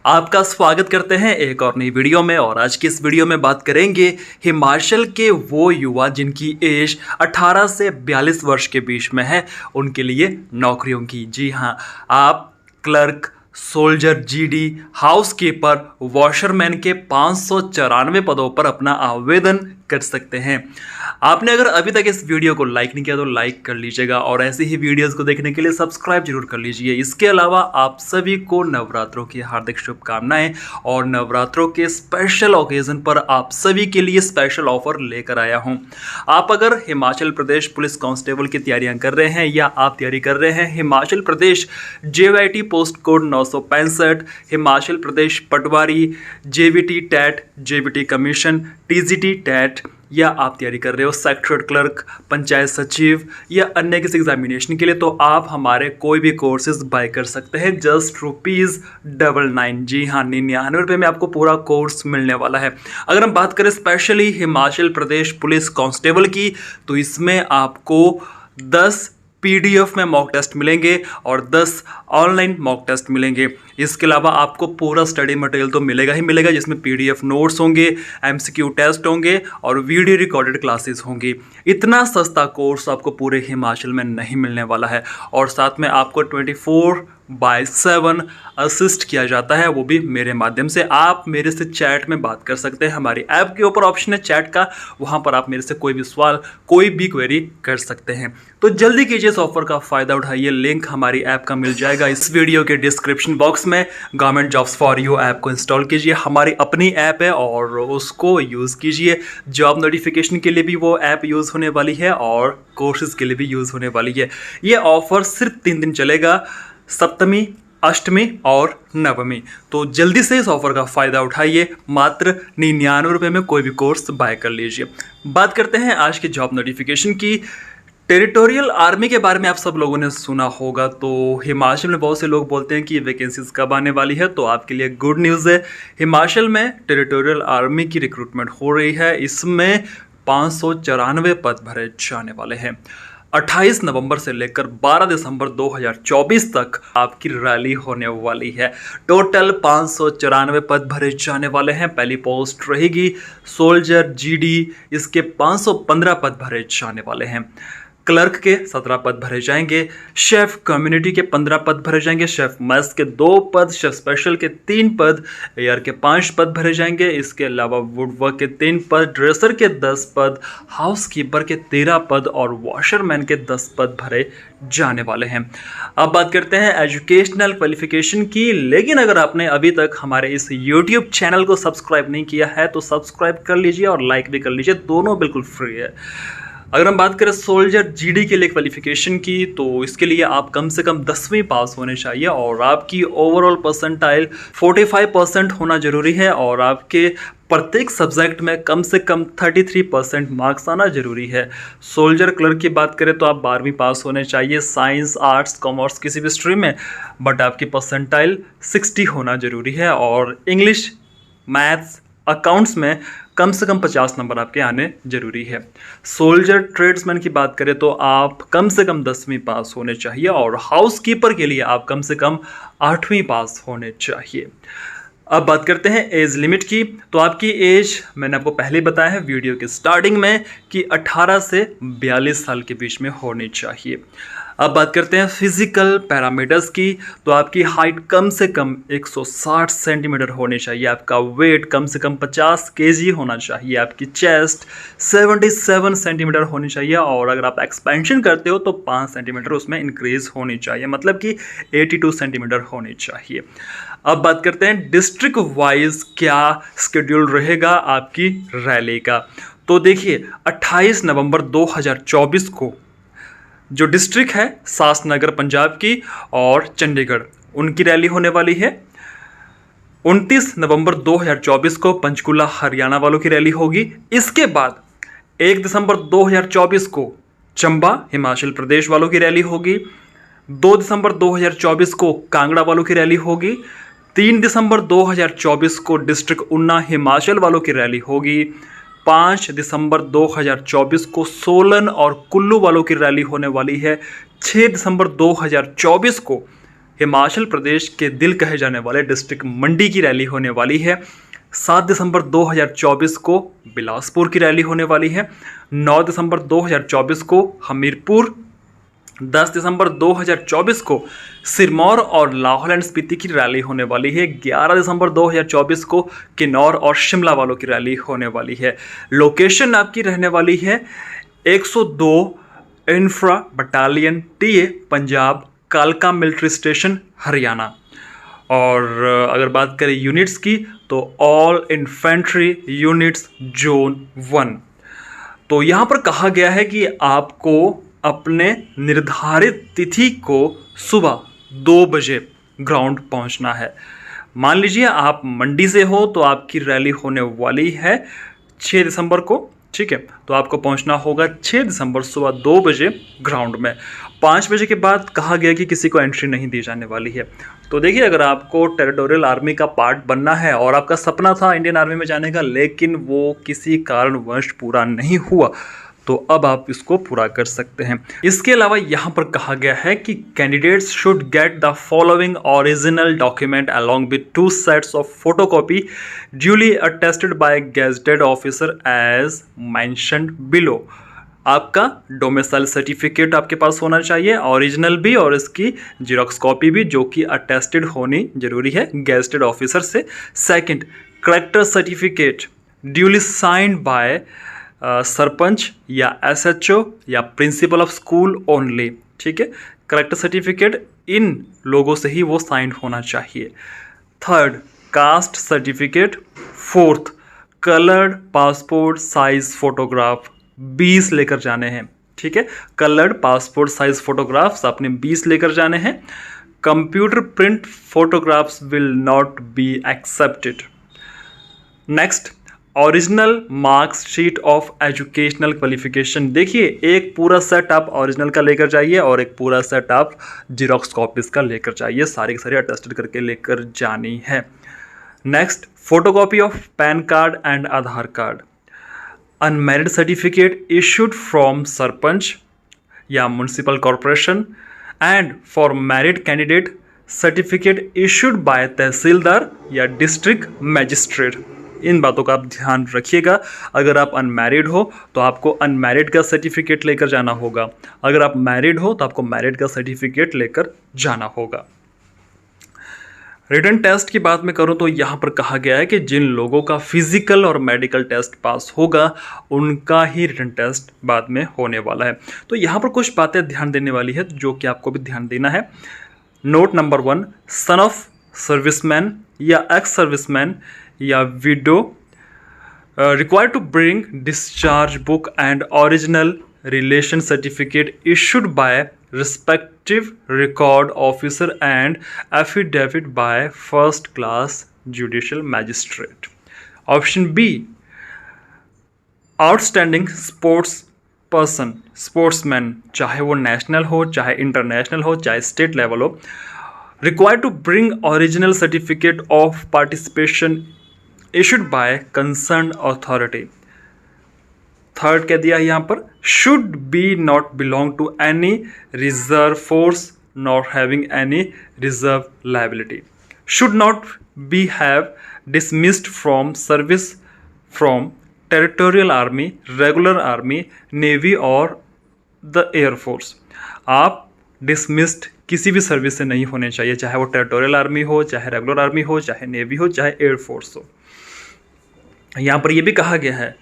आपका स्वागत करते हैं एक और नई वीडियो में। और आज की इस वीडियो में बात करेंगे हिमाचल के वो युवा जिनकी एज 18 से 42 वर्ष के बीच में है, उनके लिए नौकरियों की। जी हाँ, आप clerk, soldier, GD, housekeeper, washerman के 594 पदों पर अपना आवेदन कर सकते हैं। आपने अगर अभी तक इस वीडियो को लाइक नहीं किया तो लाइक कर लीजिएगा और ऐसी ही वीडियोस को देखने के लिए सब्सक्राइब जरूर कर लीजिए। इसके अलावा आप सभी को नवरात्रों की हार्दिक शुभकामनाएं और नवरात्रों के स्पेशल ओकेजन पर आप सभी के लिए स्पेशल ऑफर लेकर आया हूं। आप अगर हिमाचल प्रदेश पुलिस कांस्टेबल की तैयारियां कर रहे हैं या आप तैयारी कर रहे हैं Himachal Pradesh JYT post code 965, Himachal Pradesh patwari, JVT TET, JVT commission, TGT TET, या आप तैयारी कर रहे हो सेक्रेटरी क्लर्क, पंचायत सचिव या अन्य किसी एग्जामिनेशन के लिए, तो आप हमारे कोई भी कोर्सेज बाय कर सकते हैं जस्ट ₹99। जी हाँ, 99 रुपये में आपको पूरा कोर्स मिलने वाला है। अगर हम बात करें specially Himachal Pradesh police constable की, तो इसमें आपको 10 PDF में मॉक टेस्ट मिलेंगे और 10 ऑनलाइन मॉक टेस्ट मिलेंगे। इसके अलावा आपको पूरा स्टडी मटेरियल तो मिलेगा ही मिलेगा, जिसमें PDF नोट्स होंगे, MCQ टेस्ट होंगे और वीडियो रिकॉर्डेड क्लासेस होंगी। इतना सस्ता कोर्स आपको पूरे हिमाचल में नहीं मिलने वाला है और साथ में आपको 24/7 असिस्ट किया जाता है, वो भी मेरे माध्यम से। आप मेरे से चैट में बात कर सकते हैं। हमारी ऐप के ऊपर ऑप्शन है चैट का, वहाँ पर आप मेरे से कोई भी सवाल, कोई भी क्वेरी कर सकते हैं। तो जल्दी कीजिए, इस ऑफर का फ़ायदा उठाइए। लिंक हमारी ऐप का मिल जाएगा इस वीडियो के डिस्क्रिप्शन बॉक्स में। Government jobs for you app को इंस्टॉल कीजिए, हमारी अपनी ऐप है और उसको यूज़ कीजिए। जॉब नोटिफिकेशन के लिए भी वो ऐप यूज़ होने वाली है और कोर्सेज के लिए भी यूज़ होने वाली है। ये ऑफर सिर्फ 3 दिन चलेगा, सप्तमी, अष्टमी और नवमी। तो जल्दी से इस ऑफर का फ़ायदा उठाइए। मात्र 99 रुपये में कोई भी कोर्स बाय कर लीजिए। बात करते हैं आज की जॉब नोटिफिकेशन की। टेरिटोरियल आर्मी के बारे में आप सब लोगों ने सुना होगा। तो हिमाचल में बहुत से लोग बोलते हैं कि वैकेंसीज कब आने वाली है, तो आपके लिए गुड न्यूज़ है। हिमाचल में टेरिटोरियल आर्मी की रिक्रूटमेंट हो रही है। इसमें 594 पद भरे जाने वाले हैं। 28 नवंबर से लेकर 12 दिसंबर 2024 तक आपकी रैली होने वाली है। टोटल 594 पद भरे जाने वाले हैं। पहली पोस्ट रहेगी सोल्जर, जीडी, इसके 515 पद भरे जाने वाले हैं। क्लर्क के 17 पद भरे जाएंगे। शेफ कम्युनिटी के 15 पद भरे जाएंगे। शेफ मेस के 2 पद, शेफ स्पेशल के 3 पद, एयर के 5 पद भरे जाएंगे। इसके अलावा वुडवर्क के 3 पद, ड्रेसर के 10 पद, हाउसकीपर के 13 पद और वॉशरमैन के 10 पद भरे जाने वाले हैं। अब बात करते हैं एजुकेशनल क्वालिफिकेशन की। लेकिन अगर आपने अभी तक हमारे इस YouTube चैनल को सब्सक्राइब नहीं किया है तो सब्सक्राइब कर लीजिए और लाइक भी कर लीजिए, दोनों बिल्कुल फ्री है। अगर हम बात करें सोल्जर जीडी के लिए क्वालिफिकेशन की, तो इसके लिए आप कम से कम 10वीं पास होने चाहिए और आपकी ओवरऑल परसेंटाइल 45% होना जरूरी है और आपके प्रत्येक सब्जेक्ट में कम से कम 33% मार्क्स आना जरूरी है। सोल्जर क्लर्क की बात करें तो आप 12वीं पास होने चाहिए, साइंस, आर्ट्स, कॉमर्स किसी भी स्ट्रीम में, बट आपकी परसेंटाइल 60 होना जरूरी है और इंग्लिश, मैथ्स, अकाउंट्स में कम से कम 50 नंबर आपके आने जरूरी है। सोल्जर ट्रेड्समैन की बात करें तो आप कम से कम 10वीं पास होने चाहिए और हाउसकीपर के लिए आप कम से कम 8वीं पास होने चाहिए। अब बात करते हैं एज लिमिट की। तो आपकी एज मैंने आपको पहले बताया है वीडियो के स्टार्टिंग में कि 18 से 42 साल के बीच में होनी चाहिए। अब बात करते हैं फिजिकल पैरामीटर्स की। तो आपकी हाइट कम से कम 160 सेंटीमीटर होनी चाहिए। आपका वेट कम से कम 50 kg होना चाहिए। आपकी चेस्ट 77 सेंटीमीटर होनी चाहिए और अगर आप एक्सपेंशन करते हो तो 5 सेंटीमीटर उसमें इंक्रीज होनी चाहिए, मतलब कि 82 सेंटीमीटर होनी चाहिए। अब बात करते हैं डिस्ट्रिक्ट वाइज क्या शेड्यूल रहेगा आपकी रैली का। तो देखिए 28 नवंबर 2024 को जो डिस्ट्रिक्ट है सासनगर पंजाब की और चंडीगढ़, उनकी रैली होने वाली है। 29 नवंबर 2024 को पंचकुला हरियाणा वालों की रैली होगी। इसके बाद 1 दिसंबर 2024 को चंबा हिमाचल प्रदेश वालों की रैली होगी। 2 दिसंबर 2024 को कांगड़ा वालों की रैली होगी। 3 दिसंबर 2024 को डिस्ट्रिक्ट ऊना हिमाचल वालों की रैली होगी। 5 दिसंबर 2024 को सोलन और कुल्लू वालों की रैली होने वाली है। 6 दिसंबर 2024 को हिमाचल प्रदेश के दिल कहे जाने वाले डिस्ट्रिक्ट मंडी की रैली होने वाली है। 7 दिसंबर 2024 को बिलासपुर की रैली होने वाली है। 9 दिसंबर 2024 को हमीरपुर, 10 दिसंबर 2024 को सिरमौर और लाहौल एंड स्पीति की रैली होने वाली है। 11 दिसंबर 2024 को किन्नौर और शिमला वालों की रैली होने वाली है। लोकेशन आपकी रहने वाली है 102 इंफ्रा बटालियन टीए पंजाब, कालका मिलिट्री स्टेशन, हरियाणा। और अगर बात करें यूनिट्स की तो ऑल इन्फेंट्री यूनिट्स जोन 1। तो यहाँ पर कहा गया है कि आपको अपने निर्धारित तिथि को सुबह 2 बजे ग्राउंड पहुँचना है। मान लीजिए आप मंडी से हो तो आपकी रैली होने वाली है 6 दिसंबर को, ठीक है। तो आपको पहुंचना होगा 6 दिसंबर सुबह 2 बजे ग्राउंड में। 5 बजे के बाद कहा गया कि किसी को एंट्री नहीं दी जाने वाली है। तो देखिए, अगर आपको टेरिटोरियल आर्मी का पार्ट बनना है और आपका सपना था इंडियन आर्मी में जाने का, लेकिन वो किसी कारणवश पूरा नहीं हुआ, तो अब आप इसको पूरा कर सकते हैं। इसके अलावा यहाँ पर कहा गया है कि candidates should get the following original document along with 2 sets of photocopy duly attested by gazetted officer as mentioned below. आपका डोमिसाइल सर्टिफिकेट आपके पास होना चाहिए, ओरिजिनल भी और इसकी जीरोक्स कॉपी भी, जो कि अटेस्टेड होनी जरूरी है गेजेटेड ऑफिसर से। Second, character certificate duly signed by sarpanch या एसएचओ या प्रिंसिपल ऑफ स्कूल ओनली, ठीक है। करेक्टर सर्टिफिकेट इन लोगों से ही वो साइंड होना चाहिए। Third, caste certificate. Fourth, coloured passport size photograph 20 लेकर जाने हैं, ठीक है। कलर्ड पासपोर्ट साइज फोटोग्राफ्स आपने 20 लेकर जाने हैं। Computer print photographs will not be accepted. Next, original marksheet of educational qualification. देखिए, एक पूरा सेट आप ओरिजिनल का लेकर जाइए और एक पूरा सेट आप जीरोक्स कॉपीज का लेकर जाइए, सारी की सारी अटेस्टेड करके लेकर जानी है। Next, photocopy of PAN card and Aadhaar card. Unmarried certificate issued from sarpanch या municipal corporation, and for married candidate certificate issued by tehsildar या डिस्ट्रिक्ट मैजिस्ट्रेट। इन बातों का आप ध्यान रखिएगा। अगर आप अनमैरिड हो तो आपको अनमैरिड का सर्टिफिकेट लेकर जाना होगा, अगर आप मैरिड हो तो आपको मैरिड का सर्टिफिकेट लेकर जाना होगा। रिटन टेस्ट की बात मैं करूं तो यहाँ पर कहा गया है कि जिन लोगों का फिजिकल और मेडिकल टेस्ट पास होगा उनका ही रिटन टेस्ट बाद में होने वाला है। तो यहाँ पर कुछ बातें ध्यान देने वाली है जो कि आपको भी ध्यान देना है। Note number 1, son of serviceman या एक्स सर्विसमैन या window required to bring discharge book and original relation certificate issued by respective record officer and affidavit by first class judicial magistrate. Option B, outstanding sports person, sportsman, चाहे वो national हो, चाहे international हो, चाहे state level हो, required to bring original certificate of participation issued by concerned authority. Third कह दिया यहाँ पर, should be not belong to any reserve force nor having any reserve liability. Should not be have dismissed from service from territorial army, regular army, navy और the air force. आप dismissed किसी भी service से नहीं होने चाहिए, चाहे वो टेरिटोरियल आर्मी हो, चाहे रेगुलर आर्मी हो, चाहे नेवी हो, चाहे एयर फोर्स हो। यहाँ पर यह भी कहा गया है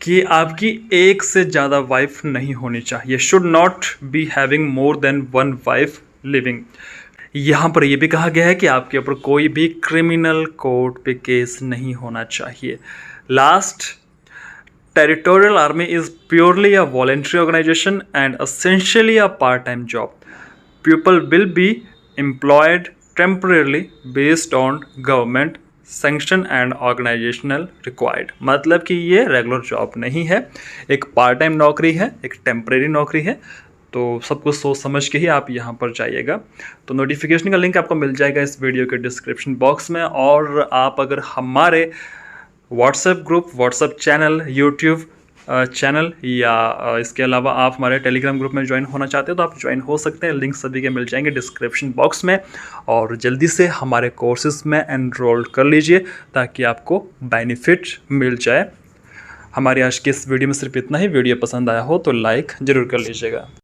कि आपकी एक से ज़्यादा वाइफ नहीं होनी चाहिए। Should not be having more than 1 wife living. यहाँ पर यह भी कहा गया है कि आपके ऊपर कोई भी क्रिमिनल कोर्ट पे केस नहीं होना चाहिए। Last, territorial army is purely a voluntary organization and essentially a part time job. People will be employed temporarily based on government sanction and organizational required. मतलब कि ये रेगुलर जॉब नहीं है, एक पार्ट टाइम नौकरी है, एक टेम्परेरी नौकरी है। तो सब कुछ सोच समझ के ही आप यहाँ पर जाइएगा। तो नोटिफिकेशन का लिंक आपको मिल जाएगा इस वीडियो के डिस्क्रिप्शन बॉक्स में। और आप अगर हमारे WhatsApp group, WhatsApp channel, YouTube channel या इसके अलावा आप हमारे टेलीग्राम ग्रुप में ज्वाइन होना चाहते हो तो आप ज्वाइन हो सकते हैं। लिंक सभी के मिल जाएंगे डिस्क्रिप्शन बॉक्स में। और जल्दी से हमारे कोर्सेज में एनरोल कर लीजिए ताकि आपको बेनिफिट मिल जाए। हमारी आज की इस वीडियो में सिर्फ इतना ही। वीडियो पसंद आया हो तो लाइक ज़रूर कर लीजिएगा।